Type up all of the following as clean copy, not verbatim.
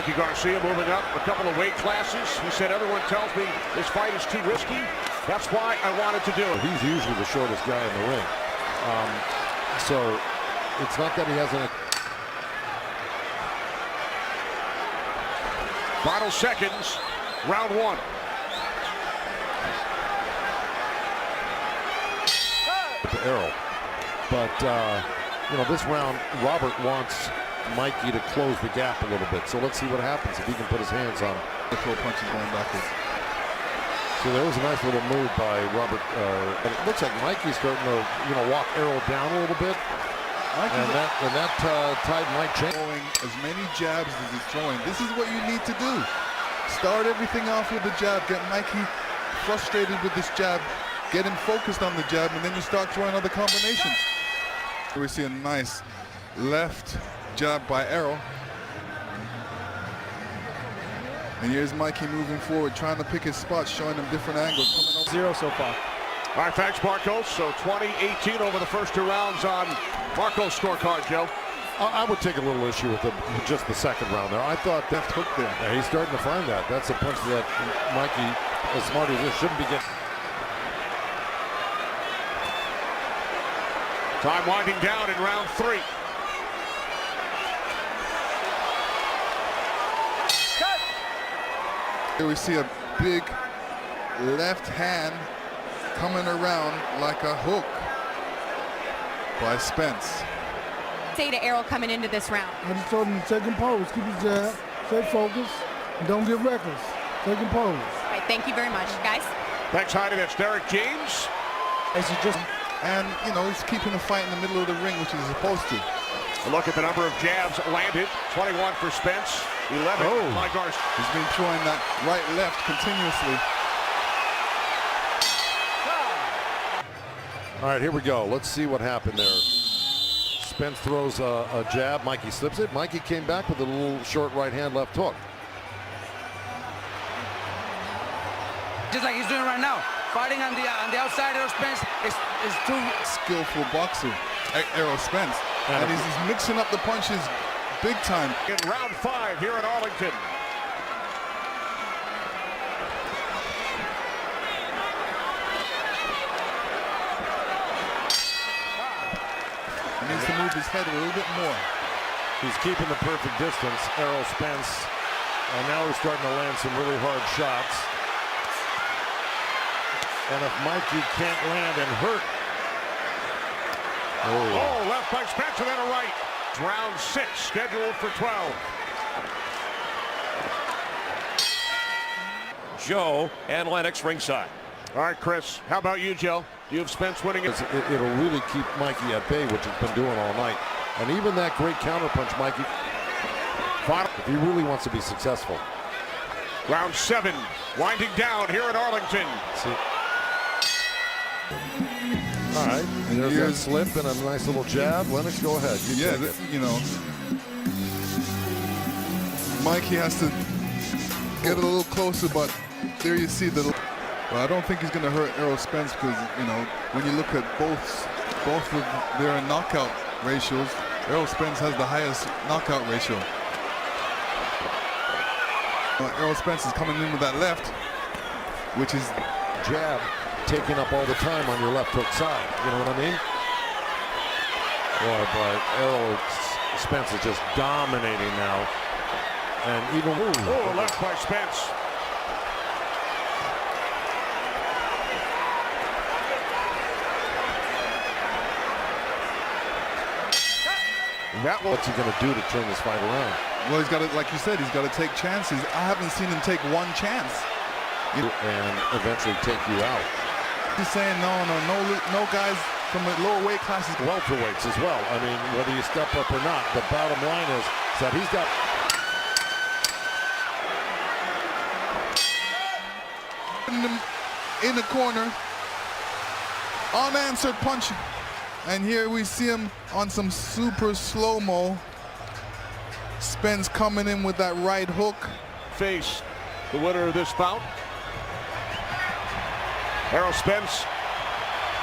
Mikey Garcia moving up a couple of weight classes. He said, everyone tells me this fight is too risky. That's why I wanted to do it. He's usually the shortest guy in the ring. So it's not that he hasn't. Final seconds, round one. To Errol. But, you know, this round, Robert wants Mikey to close the gap a little bit. So let's see what happens if he can put his hands on him. The throw punches going backwards. So there was a nice little move by Robert. And it looks like Mikey's starting to, you know, walk Errol down a little bit. And that tide might change. Throwing as many jabs as he's throwing. This is what you need to do. Start everything off with the jab. Get Mikey frustrated with this jab. Get him focused on the jab, and then you start throwing other combinations. We see a nice left jab by Errol. And here's Mikey moving forward, trying to pick his spots, showing him different angles. Coming over. 0 so far. All right, thanks, Marcos. So 20-18 over the first two rounds on Marcos' scorecard, Joe. I would take a little issue with just the second round there. I thought Left hook there. Yeah, he's starting to find that. That's a punch that Mikey, as smart as this, shouldn't be getting. Time winding down in round three. Here we see a big left hand coming around like a hook by Spence. Say to Errol coming into this round? I just told him to take compose, keep his jab, stay focused, and don't get reckless. Take compose. All right, thank you very much, guys. Thanks, Heidi. That's Derek James. As he just And, you know, he's keeping the fight in the middle of the ring, which he's supposed to. A look at the number of jabs landed. 21 for Spence, 11 by Garcia. He's been throwing that right, left continuously. All right, here we go. Let's see what happened there. Spence throws a jab. Mikey slips it. Mikey came back with a little short right hand, left hook. Just like he's doing right now. Fighting on the outside, Errol Spence is too skillful boxer, Errol Spence. And he's mixing up the punches big time. In round 5 here in Arlington. He needs to move his head a little bit more. He's keeping the perfect distance, Errol Spence. And now he's starting to land some really hard shots. And if Mikey can't land and hurt. Oh, left by Spence and then a right. Round 6 scheduled for 12. Joe and Lennox ringside. All right, Chris, how about you, Joe? Do you have Spence winning it? It'll really keep Mikey at bay, which he's been doing all night. And even that great counterpunch, Mikey, if he really wants to be successful. Round 7 winding down here in Arlington. See. All right, there's that slip and a nice little jab. Lennox, go ahead. You know, Mikey has to get a little closer, but there you see the. Well, I don't think he's going to hurt Errol Spence because, you know, when you look at both of their knockout ratios, Errol Spence has the highest knockout ratio. Errol Spence is coming in with that left, which is jab taking up all the time on your left hook side. You know what I mean? Boy, but Errol Spence is just dominating now. And even left by Spence. What's he going to do to turn this fight around? Well, he's got to, like you said, he's got to take chances. I haven't seen him take one chance. And eventually take you out. He's saying no guys from the lower weight classes. Welterweights as well. I mean, whether you step up or not, the bottom line is that he's got. In the corner, unanswered punch. And here we see him on some super slow-mo. Spence coming in with that right hook. Face the winner of this bout. Errol Spence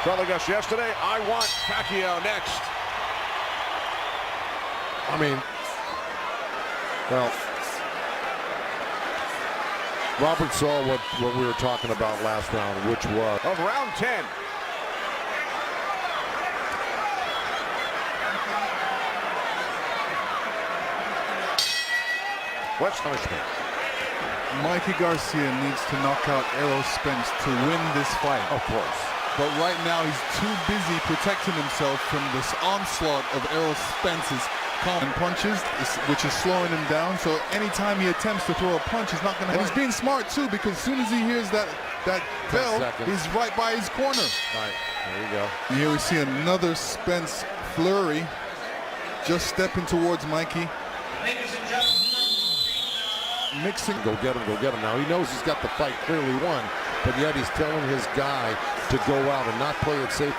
telling us yesterday, I want Pacquiao next. I mean, well, Robert saw what we were talking about last round, which was of round 10. What's punishment? Mikey Garcia needs to knock out Errol Spence to win this fight. of course. But right now he's too busy protecting himself from this onslaught of Errol Spence's common punches, which is slowing him down. So anytime he attempts to throw a punch, he's not going to. And he's being smart too, because as soon as he hears that bell, he's right by his corner. All right, there you go. And here we see another Spence flurry, just stepping towards Mikey. Mixing. Go get him, go get him. Now he knows he's got the fight clearly won, but yet he's telling his guy to go out and not play it safe.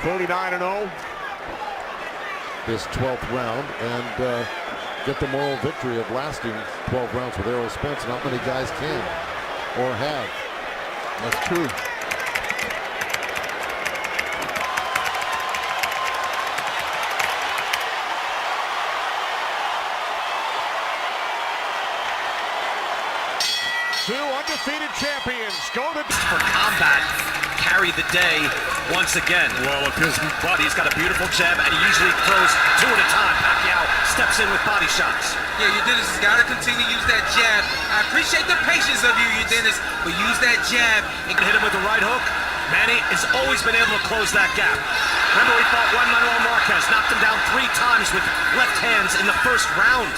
39-0. This 12th round and get the moral victory of lasting 12 rounds with Errol Spence. Not many guys can or have. That's true. Two undefeated champions go to for combat. Carry the day once again. Well, with his body, he's got a beautiful jab, and he usually throws two at a time. Pacquiao steps in with body shots. Yeah, Yordenis has got to continue to use that jab. I appreciate the patience of you, Yordenis, but use that jab. And hit him with the right hook. Manny has always been able to close that gap. Remember, we fought Juan Manuel Marquez, knocked him down 3 times with left hands in the first round.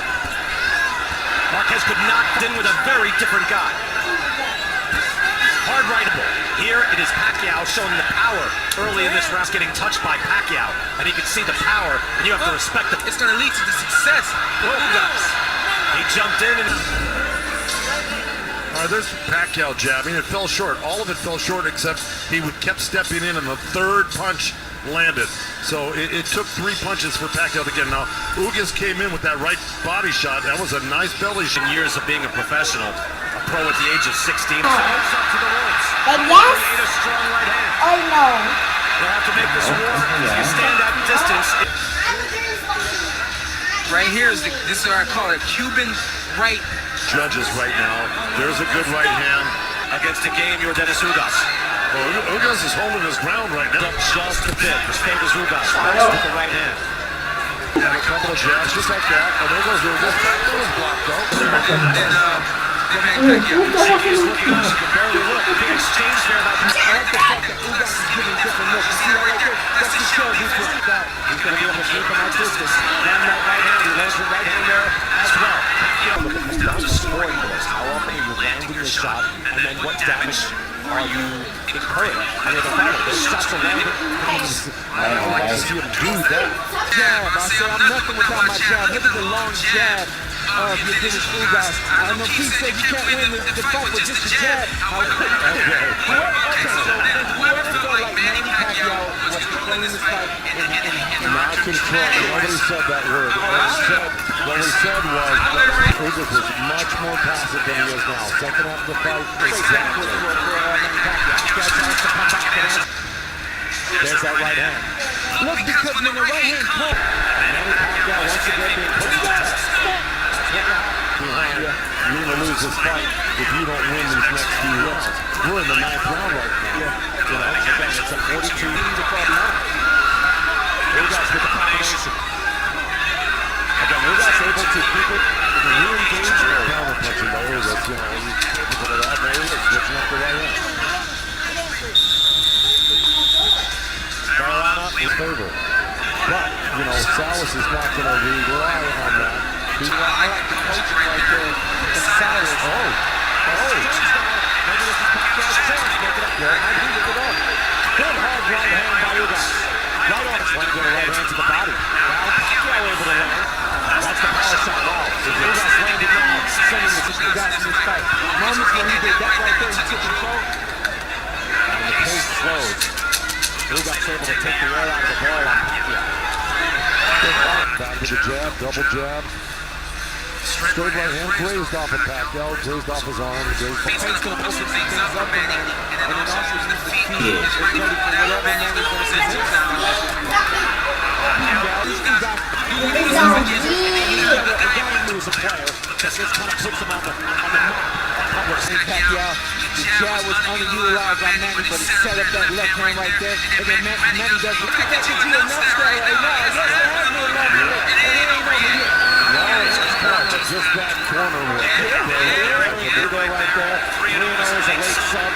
Marquez could knock in with a very different guy. Hard rightable. Here it is Pacquiao showing the power early in this round, getting touched by Pacquiao, and he can see the power, and you have to respect it. It's going to lead to the success for Ugas. He jumped in and... There's Pacquiao jabbing. It fell short. All of it fell short except he kept stepping in, and the third punch landed. So it took 3 punches for Pacquiao to get him. Now, Ugas came in with that right body shot. That was a nice belly shot. Years of being a professional, a pro at the age of 16. Up to the ropes. And yes, He ate a strong right hand. I know. They'll have to make this work. If you stand that distance. Right here is this is what I call it, Cuban right. Judges right now. There's a good right hand. Against the game, Yordenis Ugás. Well, Ugas is holding his ground right now. Just a bit. The Spence Vs Ugas with the right hand. And a couple of jabs just like that. And there goes Ugas. That was blocked out. He's looking up. He can barely look. The big exchange there about I like the fact that Ugas is giving different looks. You see that right there? That's the show. He's going to be able to sweep him out distance. And that right hand. He lands the right hand there as well. Look at the down scoring list. How often are you landing your shot, and then what damage are you incurring? I mean, the fighter, those shots are landing. I don't like to see him do that. Jab. I say I'm nothing without my jab. Look at the long jab of Yordenis Ugás. I know Pete said you can't win the fight with just a jab. Whoever felt like Manny Pacquiao was controlling this fight Not control. Nobody said that word. What we said was that Ugas was much more passive than he is now. Second half of the fight, exactly. There's that right hand. Look, because when the right hand comes, Manny Pacquiao once again being put to the test. Behind, you're going to lose this fight if you don't win these next few rounds. We're in the 9th round right now. You know, again, it's a 42 to 12 now. Ugas with the combination. Again, Ugas able to keep it re-engage. Counter punching by Ugas, you know, he's capable of that. There he is, switching up the right hand. Fire on up in favor. But, you know, Salas is not going to rely on that. I like the coaching right there. The Salas. Maybe this is Pacquiao's chance to make it up. Yeah, I think it up. Good hard right hand by Ugas. Right on. Trying to get a right hand to the body. Now Pacquiao able to land. That's the power shot. Wow. Ugas landed now, sending the Ugas in this fight. Moments when he did that right there, he took control. And the pace slowed. Ugas able to take the air out of the ball on Pacquiao. Back with the jab, double jab. Straight right hand grazed off of Pacquiao, grazed off his arm, grazed off his He's going to open things up for Manny, and then also use the feet is ready for whatever Manny's going to present now. He was a player that just kind of puts him on the map. Manny does. Look at that G enough there right now. Yes, there has been enough here. And it ain't over yet. Just that corner work. There right there. 3-0 is a late sub.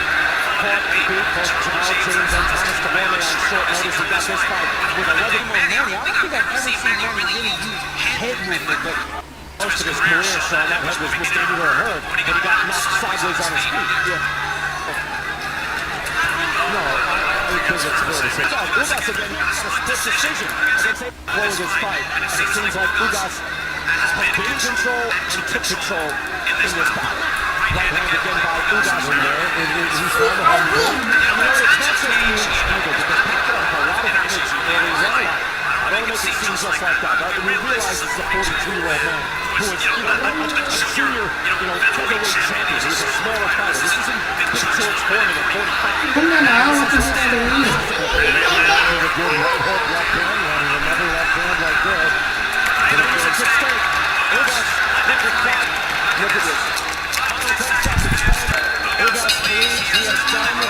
Caught and beat both Jamal James and Thomas Kabrader on short notice. He got this fight with 11 more Manny. I don't think I've ever seen Manny really use head movement, but most of his career, Sean, that head was misstated or heard, but he got knocked sideways on his feet. Yeah. No, I think it's fair to say. Ugas again got a split decision against a flow of this fight, and it seems like Ugas has been in control and took control in this battle. Right hand again by Ugas in there. He's trying to hold him. It's not so easy either because Pacquiao has a lot of energy early on. I don't make it seem just like that, but we realize this is a 42-year-old man who is a junior, featherweight champion. He's a smaller fighter. This isn't Big George Foreman at 45. Come on now, I want to see the ring. A good right hook, left hand, and another left hand right there. And it was a good straight. Ugas never caught. Look at this. Final 10 seconds. Ugas believes he has done